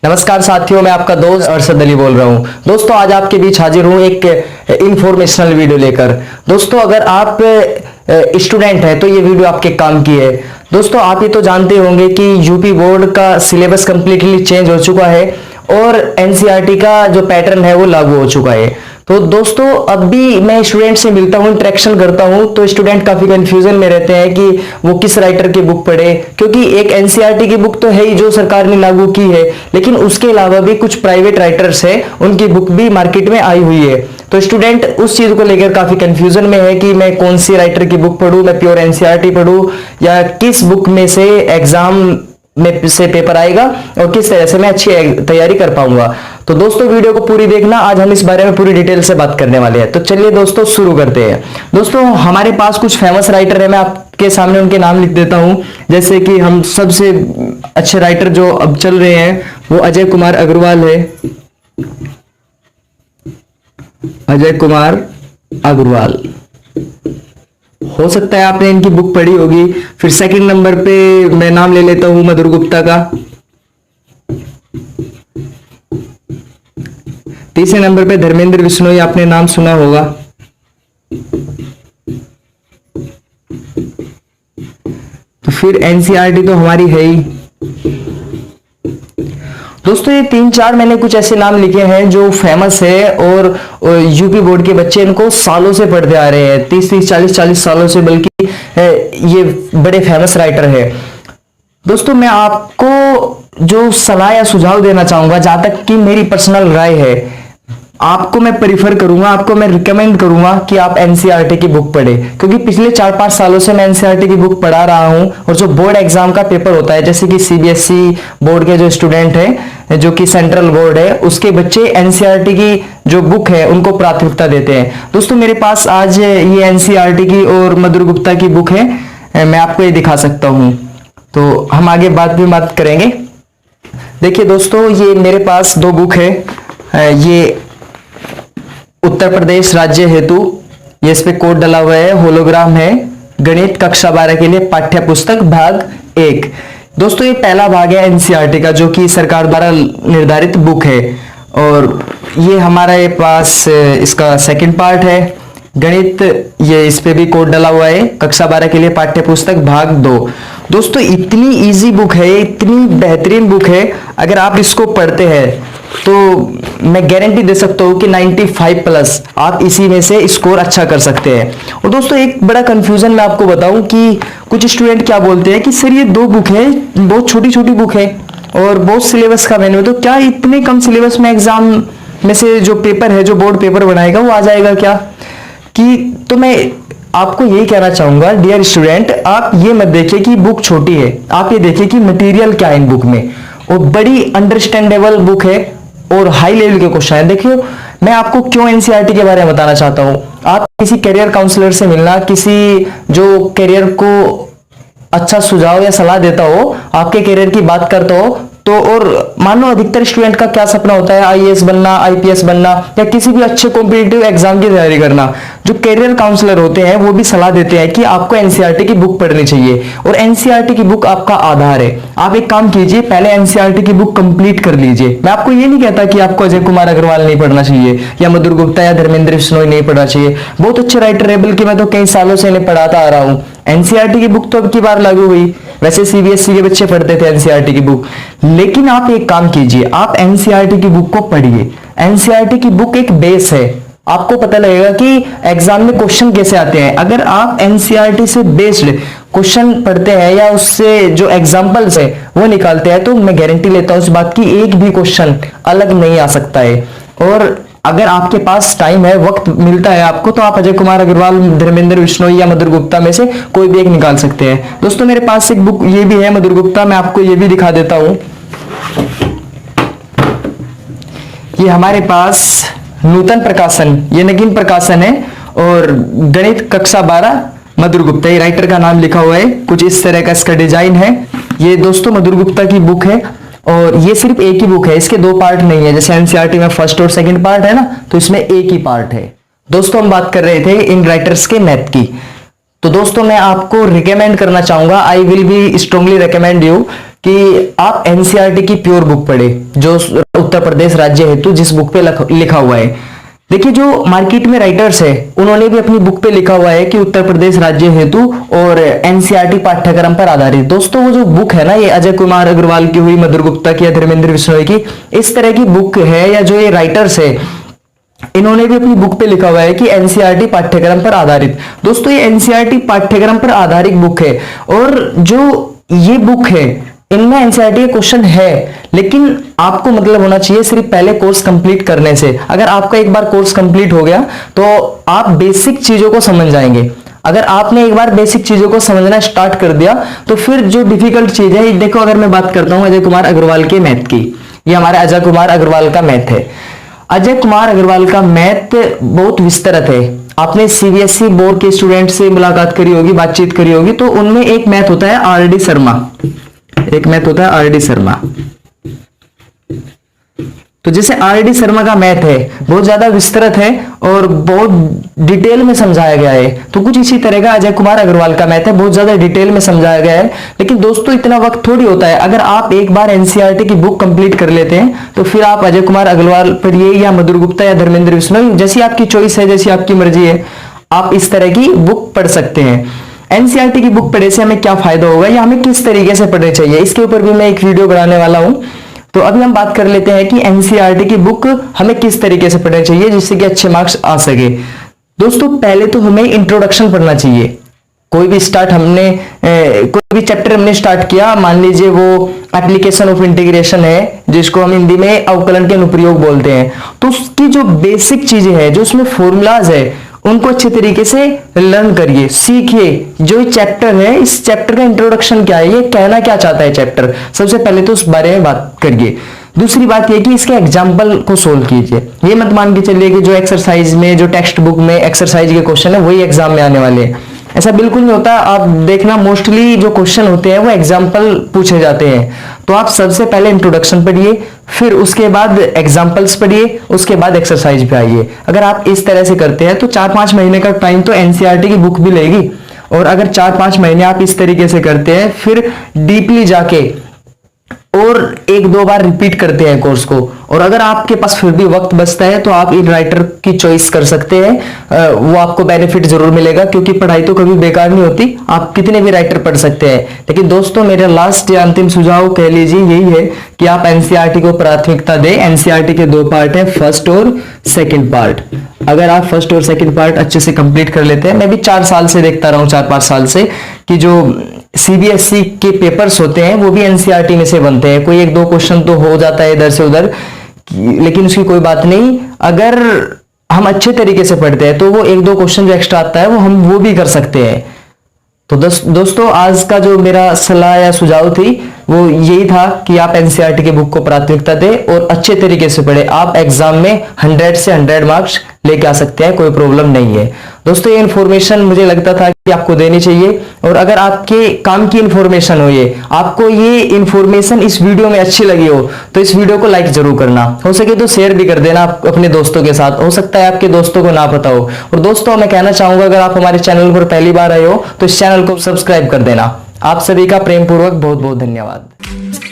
नमस्कार साथियों, मैं आपका दोस्त अरशद अली बोल रहा हूं। दोस्तों, आज आपके बीच हाजिर हूं एक इंफॉर्मेशनल वीडियो लेकर। दोस्तों, अगर आप स्टूडेंट हैं तो ये वीडियो आपके काम की है। दोस्तों, आप ये तो जानते होंगे कि यूपी बोर्ड का सिलेबस कंप्लीटली चेंज हो चुका है और एनसीईआरटी का जो पैटर्न है वो लागू हो चुका है। तो दोस्तों, अब भी मैं स्टूडेंट से मिलता हूं, इंटरेक्शन करता हूं, तो स्टूडेंट काफी कंफ्यूजन में रहते हैं कि वो किस राइटर की बुक पढ़े, क्योंकि एक एनसीईआरटी की बुक तो है ही जो सरकार ने लागू की है, लेकिन उसके अलावा भी कुछ प्राइवेट राइटर्स हैं, उनकी बुक भी मार्केट में आई हुई है। तो स्टूडेंट उस चीज को लेकर काफी कंफ्यूजन में है कि मैं कौन सी राइटर की बुक पढ़ूं, मैं प्योर एनसीईआरटी पढ़ूं या किस बुक में से एग्जाम में से पेपर आएगा और किस तरह से मैं अच्छी तैयारी कर पाऊंगा। तो दोस्तों, वीडियो को पूरी देखना, आज हम इस बारे में पूरी डिटेल से बात करने वाले हैं। तो चलिए दोस्तों, शुरू करते हैं। दोस्तों, हमारे पास कुछ फेमस राइटर है, मैं आपके सामने उनके नाम लिख देता हूं। जैसे कि हम सबसे अच्छे राइटर जो अब चल रहे हैं वो अजय कुमार अग्रवाल है। अजय कुमार अग्रवाल, हो सकता है आपने इनकी बुक पढ़ी होगी। फिर सेकंड नंबर पे मैं नाम ले लेता हूं मधुर गुप्ता का। तीसरे नंबर पे धर्मेंद्र बिश्नोई, आपने नाम सुना होगा। तो फिर एनसीईआरटी तो हमारी है ही। दोस्तों, ये 3-4 मैंने कुछ ऐसे नाम लिखे हैं जो फेमस है और यूपी बोर्ड के बच्चे इनको सालों से पढ़ते आ रहे हैं, 30-30, 40-40 सालों से, बल्कि ये बड़े फेमस राइटर है। दोस्तों, मैं आपको जो सलाह या सुझाव देना चाहूंगा, जहां तक कि मेरी पर्सनल राय है, आपको मैं प्रीफर करूंगा, आपको मैं रिकमेंड करूंगा कि आप एनसीईआरटी की बुक पढ़े, क्योंकि पिछले 4-5 सालों से मैं एनसीईआरटी की बुक पढ़ा रहा हूं। और जो बोर्ड एग्जाम का पेपर होता है, जैसे कि सीबीएसई बोर्ड के जो स्टूडेंट हैं, जो कि सेंट्रल बोर्ड है, उसके बच्चे एनसीईआरटी की जो बुक है उनको प्राथमिकता देते हैं। दोस्तों, मेरे पास आज ये एनसीईआरटी की और मधुर गुप्ता की बुक है, मैं आपको ये दिखा सकता हूं। तो हम आगे बात करेंगे। देखिए दोस्तों, ये मेरे पास 2 बुक है। ये उत्तर प्रदेश राज्य हेतु, ये इस पे कोड डला हुआ है, होलोग्राम है, गणित कक्षा 12 के लिए पाठ्य पुस्तक भाग 1। दोस्तों, ये पहला भाग है एनसीईआरटी का, जो कि सरकार द्वारा निर्धारित बुक है। और ये हमारे पास इसका सेकंड पार्ट है, गणित, ये इस पे भी कोड डला हुआ है, कक्षा 12 के लिए पाठ्य पुस्तक भाग 2। दोस्तों, इतनी इजी बुक है, इतनी बेहतरीन बुक है, अगर आप इसको पढ़ते हैं तो मैं गारंटी दे सकता हूं कि 95+ आप इसी में से स्कोर अच्छा कर सकते हैं। और दोस्तों, एक बड़ा कंफ्यूजन मैं आपको बताऊं कि कुछ स्टूडेंट क्या बोलते हैं कि सर ये 2 बुक है, बहुत छोटी छोटी बुक है और बहुत सिलेबस का मेन्यू, तो क्या इतने कम सिलेबस में एग्जाम में से जो पेपर है, जो बोर्ड पेपर बनाएगा, वो आ जाएगा क्या? कि तो मैं आपको यही कहना चाहूंगा, डियर स्टूडेंट, आप ये मत देखिए कि बुक छोटी है, आप ये देखिए कि मटेरियल क्या है इन बुक में। और बड़ी अंडरस्टैंडेबल बुक है और हाई लेवल के क्वेश्चन है। देखिए, मैं आपको क्यों एनसीईआरटी के बारे में बताना चाहता हूं। आप किसी करियर काउंसलर से मिलना, किसी जो करियर को अच्छा सुझाव या सलाह देता हो, आपके करियर की बात करता हो, तो और मान लो अधिकतर स्टूडेंट का क्या सपना होता है, आईएएस बनना, आईपीएस बनना या किसी भी अच्छे कॉम्पिटिटिव एग्जाम की तैयारी करना। जो करियर काउंसलर होते हैं वो भी सलाह देते हैं कि आपको एनसीईआरटी की बुक पढ़नी चाहिए और एनसीईआरटी की बुक आपका आधार है। आप एक काम कीजिए, पहले एनसीईआरटी की बुक कंप्लीट कर लीजिए। मैं आपको ये नहीं कहता कि आपको अजय कुमार अग्रवाल नहीं पढ़ना चाहिए या मधुर गुप्ता या धर्मेंद्र बिश्नोई नहीं पढ़ना चाहिए, बहुत अच्छे राइटर है, बल्कि मैं तो कई सालों से इन्हें पढ़ाता आ रहा हूं। एनसीईआरटी की बुक तो अब की बार लागू हुई, वैसे सीबीएसई के बच्चे पढ़ते थे एनसीईआरटी की बुक, लेकिन आप एक काम कीजिए, आप एनसीईआरटी की बुक को पढ़िए। एनसीईआरटी की बुक एक बेस है, आपको पता लगेगा कि एग्जाम में क्वेश्चन कैसे आते हैं। अगर आप एनसीईआरटी से बेस्ड क्वेश्चन पढ़ते हैं या उससे जो एग्जांपल्स है वो निकालते हैं, तो मैं गारंटी लेता हूं इस बात की, एक भी क्वेश्चन अलग नहीं आ सकता है। और अगर आपके पास टाइम है, वक्त मिलता है आपको, तो आप अजय कुमार अग्रवाल, धर्मेंद्र बिश्नोई या मधुर गुप्ता में से कोई भी एक निकाल सकते हैं। दोस्तों, मेरे पास एक बुक ये भी है मधुर गुप्ता, मैं आपको ये भी दिखा देता हूं। ये हमारे पास नूतन प्रकाशन, ये नगीन प्रकाशन है, और गणित कक्षा 12 मधुर गुप्ता, ये राइटर का नाम लिखा हुआ है, कुछ इस तरह का इसका डिजाइन है। ये दोस्तों मधुर गुप्ता की बुक है और ये सिर्फ एक ही बुक है, इसके 2 पार्ट नहीं है। जैसे एनसीईआरटी में फर्स्ट और सेकंड पार्ट है ना, तो इसमें एक ही पार्ट है। दोस्तों, हम बात कर रहे थे इन राइटर्स के मैथ की। तो दोस्तों, मैं आपको रिकमेंड करना चाहूंगा, I will be strongly recommend you कि आप एनसीईआरटी की प्योर बुक पढ़े, जो उत्तर प्रदेश राज्य हेतु जिस बुक पे लिखा हुआ है। देखिए जो मार्केट में राइटर्स है उन्होंने भी अपनी बुक पे लिखा हुआ है कि उत्तर प्रदेश राज्य हेतु और एनसीईआरटी पाठ्यक्रम पर आधारित। दोस्तों वो जो बुक है ना, ये अजय कुमार अग्रवाल की हुई, मधुर गुप्ता की या धर्मेंद्र बिश्नोई की, इस तरह की बुक है, या जो ये राइटर्स है इन्होंने भी अपनी बुक पे लिखा हुआ है कि एनसीईआरटी पाठ्यक्रम पर आधारित। दोस्तों ये एनसीईआरटी पाठ्यक्रम पर आधारित बुक है, और जो ये बुक है इनमें एनसीईआरटी के क्वेश्चन है, लेकिन आपको मतलब होना चाहिए सिर्फ पहले कोर्स कंप्लीट करने से। अगर आपका एक बार कोर्स कंप्लीट हो गया तो आप बेसिक चीजों को समझ जाएंगे। अगर आपने एक बार बेसिक चीजों को समझना स्टार्ट कर दिया तो फिर जो डिफिकल्ट चीज है, देखो अगर मैं बात करता हूं अजय कुमार अग्रवाल के मैथ की, ये हमारा अजय कुमार अग्रवाल का मैथ है। अजय कुमार अग्रवाल का मैथ बहुत विस्तृत है। आपने सीबीएसई बोर्ड के स्टूडेंट से मुलाकात करी होगी, बातचीत करी होगी, तो उनमें एक मैथ होता है आरडी शर्मा, एक मैथ होता है आरडी शर्मा। तो जैसे आरडी शर्मा का मैथ है बहुत ज्यादा विस्तृत है और बहुत डिटेल में समझाया गया है, तो कुछ इसी तरह का अजय कुमार अग्रवाल का मैथ है, बहुत ज्यादा डिटेल में समझाया गया है। लेकिन दोस्तों इतना वक्त थोड़ी होता है। अगर आप एक बार एनसीईआरटी की बुक कंप्लीट कर लेते हैं तो फिर आप अजय कुमार अग्रवाल पढ़िए या मधुर गुप्ता या धर्मेंद्र बिश्नोई, जैसी आपकी चॉइस है, जैसी आपकी मर्जी है, आप इस तरह की बुक पढ़ सकते हैं। एनसीईआरटी की बुक पढ़ने से हमें क्या फायदा होगा या हमें किस तरीके से पढ़नी चाहिए, इसके ऊपर भी मैं एक वीडियो बनाने वाला हूं। तो अभी हम बात कर लेते हैं कि एनसीईआरटी की बुक हमें किस तरीके से पढ़नी चाहिए जिससे कि अच्छे मार्क्स आ सके। दोस्तों पहले तो हमें इंट्रोडक्शन पढ़ना चाहिए। कोई भी चैप्टर हमने स्टार्ट किया, मान लीजिए वो एप्लीकेशन ऑफ इंटीग्रेशन है, जिसको हम हिंदी में अवकलन के अनुप्रयोग बोलते हैं, तो उसकी जो बेसिक चीजें हैं, जो उसमें फॉर्मूलाज है, उनको अच्छे तरीके से लर्न करिए, सीखिए। जो ये चैप्टर है, इस चैप्टर का इंट्रोडक्शन क्या है, ये कहना क्या चाहता है चैप्टर, सबसे पहले तो उस बारे में बात करिए। दूसरी बात ये कि इसके एग्जाम्पल को सोल्व कीजिए। ये मत मान के चलिए कि जो एक्सरसाइज में, जो टेक्स्ट बुक में एक्सरसाइज के क्वेश्चन है वही एग्जाम में आने वाले हैं, ऐसा बिल्कुल नहीं होता। आप देखना मोस्टली जो क्वेश्चन होते हैं वो एग्जाम्पल पूछे जाते हैं। तो आप सबसे पहले इंट्रोडक्शन पढ़िए, फिर उसके बाद एग्जाम्पल्स पढ़िए, उसके बाद एक्सरसाइज पे आइए। अगर आप इस तरह से करते हैं तो 4-5 महीने का टाइम तो एनसीईआरटी की बुक भी लेगी। और अगर 4-5 महीने आप इस तरीके से करते हैं, फिर डीपली जाके और 1-2 बार रिपीट करते हैं कोर्स को, और अगर आपके पास फिर भी वक्त बचता है तो आप इन राइटर की चॉइस कर सकते हैं। वो आपको बेनिफिट जरूर मिलेगा, क्योंकि पढ़ाई तो कभी बेकार नहीं होती, आप कितने भी राइटर पढ़ सकते हैं। लेकिन दोस्तों मेरा लास्ट या अंतिम सुझाव कह लीजिए यही है कि आप एनसीईआरटी को प्राथमिकता दें। एनसीईआरटी के 2 पार्ट हैं, फर्स्ट और सेकेंड पार्ट। अगर आप फर्स्ट और सेकेंड पार्ट अच्छे से कंप्लीट कर लेते हैं, मैं भी 4 साल से देखता रहा हूं, 4-5 साल से, कि जो सीबीएसई के पेपर्स होते हैं वो भी एनसीईआरटी में से बनते हैं। कोई 1-2 क्वेश्चन तो हो जाता है इधर से उधर, लेकिन उसकी कोई बात नहीं। अगर हम अच्छे तरीके से पढ़ते हैं तो वो 1-2 क्वेश्चन जो एक्स्ट्रा आता है वो भी कर सकते हैं। तो दोस्तों आज का जो मेरा सलाह या सुझाव थी वो यही था कि आप एनसीईआरटी की बुक को प्राथमिकता दें और अच्छे तरीके से पढ़ें। आप एग्जाम में 100 से 100 मार्क्स लेके आ सकते हैं, कोई प्रॉब्लम नहीं है। दोस्तों ये इन्फॉर्मेशन मुझे लगता था कि आपको देनी चाहिए, और अगर आपके काम की इन्फॉर्मेशन हो, ये आपको ये इन्फॉर्मेशन इस वीडियो में अच्छी लगी हो तो इस वीडियो को लाइक जरूर करना, हो सके तो शेयर भी कर देना अपने दोस्तों के साथ। हो सकता है आपके दोस्तों को ना पता हो। और दोस्तों मैं कहना चाहूंगा, अगर आप हमारे चैनल पर पहली बार आए हो तो इस चैनल को सब्सक्राइब कर देना। आप सभी का प्रेम पूर्वक बहुत बहुत धन्यवाद।